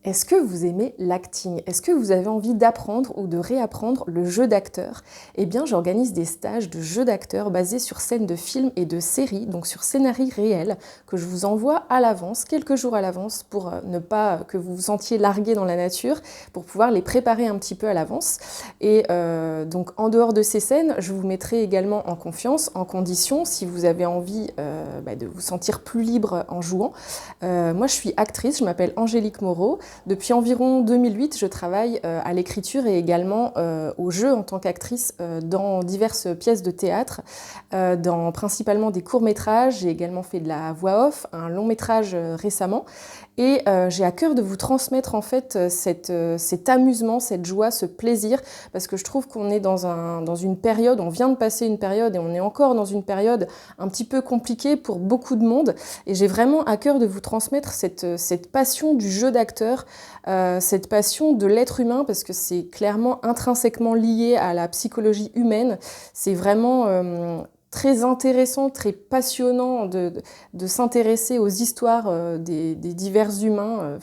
Est-ce que vous aimez l'acting? Est-ce que vous avez envie d'apprendre ou de réapprendre le jeu d'acteur? Eh bien, j'organise des stages de jeu d'acteur basés sur scènes de films et de séries, donc sur scénarii réels, que je vous envoie à l'avance, quelques jours à l'avance, pour ne pas que vous vous sentiez largué dans la nature, pour pouvoir les préparer un petit peu à l'avance. Et donc, en dehors de ces scènes, je vous mettrai également en confiance, en condition, si vous avez envie de vous sentir plus libre en jouant. Moi, je suis actrice, je m'appelle Angélique Moreau. Depuis environ 2008, je travaille à l'écriture et également au jeu en tant qu'actrice dans diverses pièces de théâtre, dans principalement des courts-métrages. J'ai également fait de la voix off, un long-métrage récemment. Et j'ai à cœur de vous transmettre en fait cet amusement, cette joie, ce plaisir, parce que je trouve qu'on est dans une période, on vient de passer une période et on est encore dans une période un petit peu compliquée pour beaucoup de monde. Et j'ai vraiment à cœur de vous transmettre cette passion du jeu d'acteur, cette passion de l'être humain, parce que c'est clairement intrinsèquement lié à la psychologie humaine. C'est vraiment très intéressant, très passionnant de s'intéresser aux histoires des divers humains.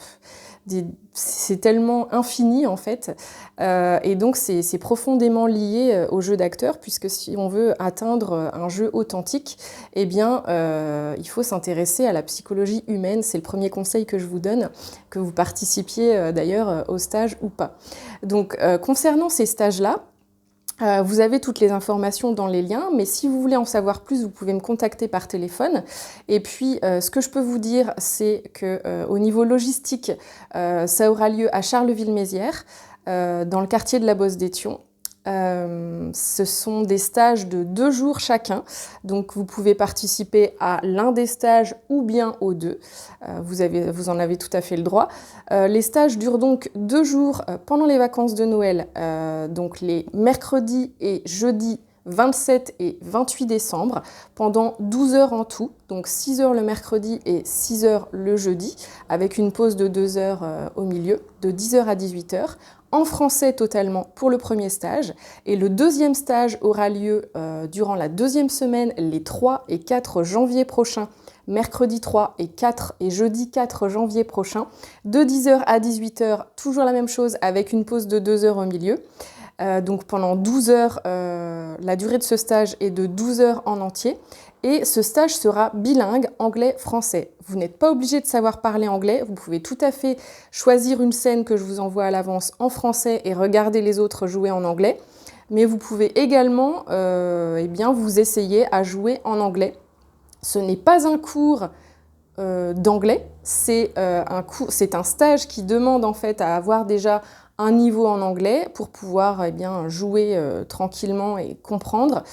C'est tellement infini en fait, et donc c'est profondément lié au jeu d'acteur, puisque si on veut atteindre un jeu authentique, eh bien il faut s'intéresser à la psychologie humaine. C'est le premier conseil que je vous donne, que vous participiez d'ailleurs au stage ou pas. Donc concernant ces stages-là, vous avez toutes les informations dans les liens, mais si vous voulez en savoir plus, vous pouvez me contacter par téléphone. Et puis, ce que je peux vous dire, c'est qu'au niveau logistique, ça aura lieu à Charleville-Mézières, dans le quartier de la Bosse-d'Étienne. Ce sont des stages de 2 jours chacun, donc vous pouvez participer à l'un des stages ou bien aux deux, vous en avez tout à fait le droit. Les stages durent donc 2 jours pendant les vacances de Noël, donc les mercredis et jeudis 27 et 28 décembre, pendant 12 heures en tout, donc 6 heures le mercredi et 6 heures le jeudi, avec une pause de 2 heures au milieu, de 10 heures à 18 heures, en français totalement pour le premier stage. Et le deuxième stage aura lieu durant la deuxième semaine, les 3 et 4 janvier prochains, mercredi 3 et 4 et jeudi 4 janvier prochain, de 10 heures à 18 heures, toujours la même chose avec une pause de 2 heures au milieu. Donc pendant 12 heures, la durée de ce stage est de 12 heures en entier. Et ce stage sera bilingue, anglais-français. Vous n'êtes pas obligé de savoir parler anglais, vous pouvez tout à fait choisir une scène que je vous envoie à l'avance en français et regarder les autres jouer en anglais. Mais vous pouvez également vous essayer à jouer en anglais. Ce n'est pas un cours d'anglais, c'est un stage qui demande en fait à avoir déjà un niveau en anglais pour pouvoir jouer tranquillement et comprendre,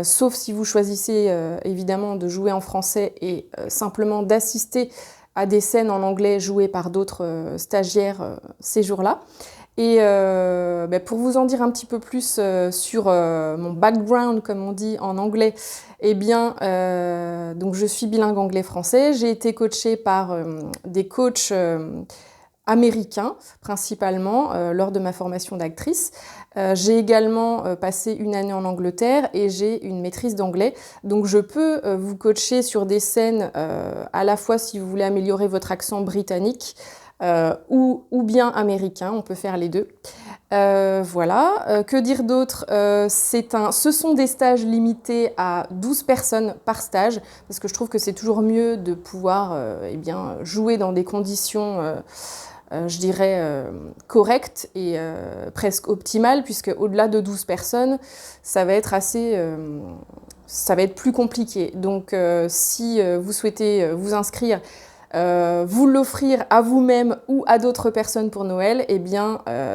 sauf si vous choisissez évidemment de jouer en français et simplement d'assister à des scènes en anglais jouées par d'autres stagiaires ces jours-là. Et pour vous en dire un petit peu plus sur mon background, comme on dit en anglais, donc je suis bilingue anglais-français. J'ai été coachée par des coachs américains, principalement, lors de ma formation d'actrice. J'ai également passé une année en Angleterre et j'ai une maîtrise d'anglais. Donc je peux vous coacher sur des scènes à la fois si vous voulez améliorer votre accent britannique, ou bien américain, on peut faire les deux. Voilà, que dire d'autre? Ce sont des stages limités à 12 personnes par stage, parce que je trouve que c'est toujours mieux de pouvoir jouer dans des conditions, je dirais, correctes et presque optimales, puisque au-delà de 12 personnes, ça va être plus compliqué. Donc si vous souhaitez vous inscrire, vous l'offrir à vous-même ou à d'autres personnes pour Noël,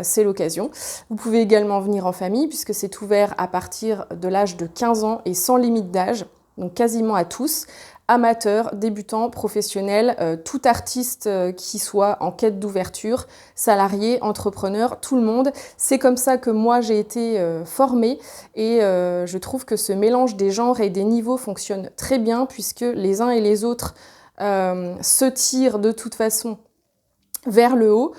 c'est l'occasion. Vous pouvez également venir en famille, puisque c'est ouvert à partir de l'âge de 15 ans et sans limite d'âge, donc quasiment à tous, amateurs, débutants, professionnels, tout artiste qui soit en quête d'ouverture, salarié, entrepreneur, tout le monde. C'est comme ça que moi j'ai été formée, et je trouve que ce mélange des genres et des niveaux fonctionne très bien, puisque les uns et les autres se tirent de toute façon vers le haut,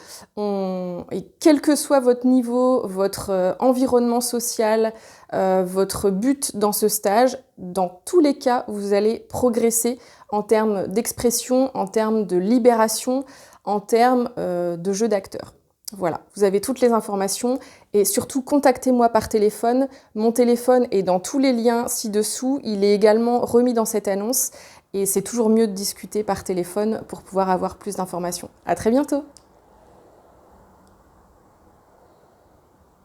et quel que soit votre niveau, votre environnement social, votre but dans ce stage, dans tous les cas, vous allez progresser en termes d'expression, en termes de libération, en termes de jeu d'acteur. Voilà, vous avez toutes les informations et surtout contactez-moi par téléphone. Mon téléphone est dans tous les liens ci-dessous. Il est également remis dans cette annonce et c'est toujours mieux de discuter par téléphone pour pouvoir avoir plus d'informations. À très bientôt!